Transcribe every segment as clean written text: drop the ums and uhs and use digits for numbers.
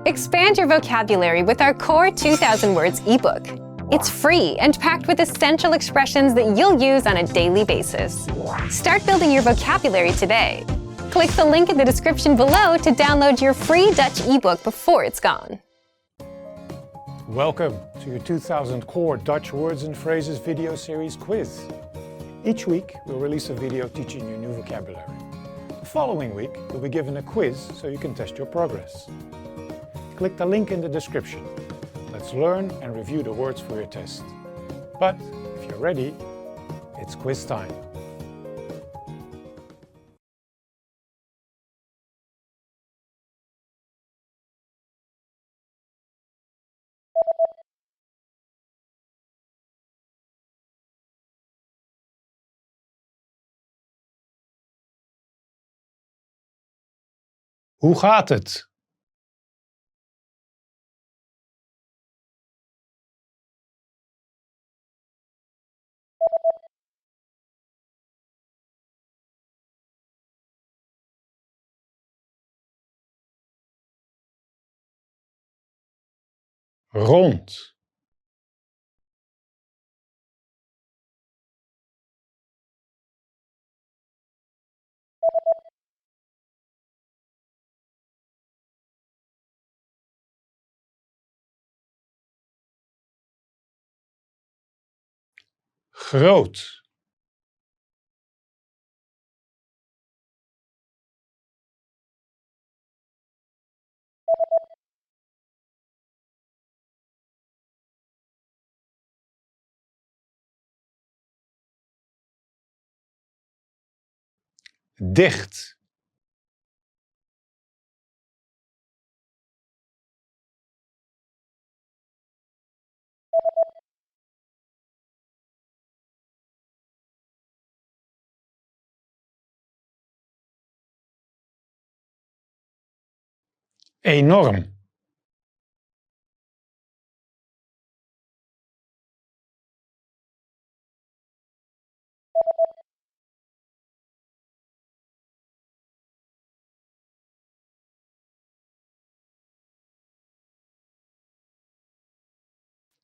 Expand your vocabulary with our Core 2000 Words ebook. It's free and packed with essential expressions that you'll use on a daily basis. Start building your vocabulary today. Click the link in the description below to download your free Dutch ebook before it's gone. Welcome to your 2000 Core Dutch Words and Phrases video series quiz. Each week we'll release a video teaching you new vocabulary. The following week you'll be given a quiz so you can test your progress. Click the link in the description. Let's learn and review the words for your test. But if you're ready, it's quiz time. Hoe gaat het? Rond. Groot. Dicht. Enorm.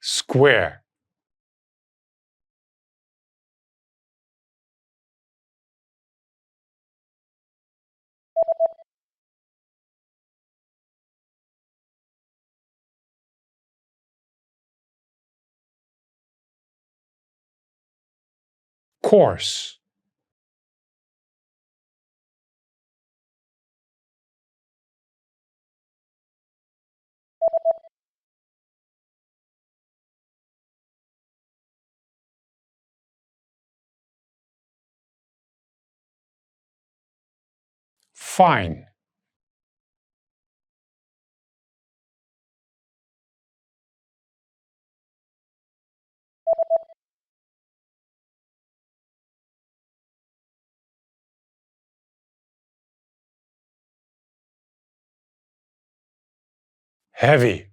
Square. Coarse. Fine. Heavy.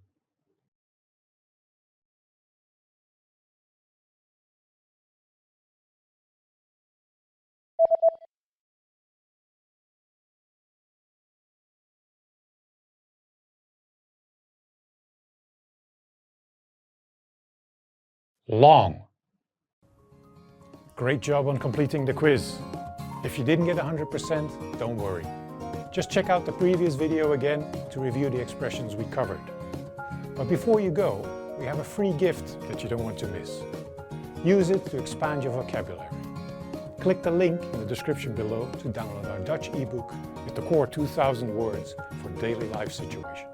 Long. Great job on completing the quiz. If you didn't get 100%, don't worry. Just check out the previous video again to review the expressions we covered. But before you go, we have a free gift that you don't want to miss. Use it to expand your vocabulary. Click the link in the description below to download our Dutch ebook with the Core 2000 Words for daily life situations.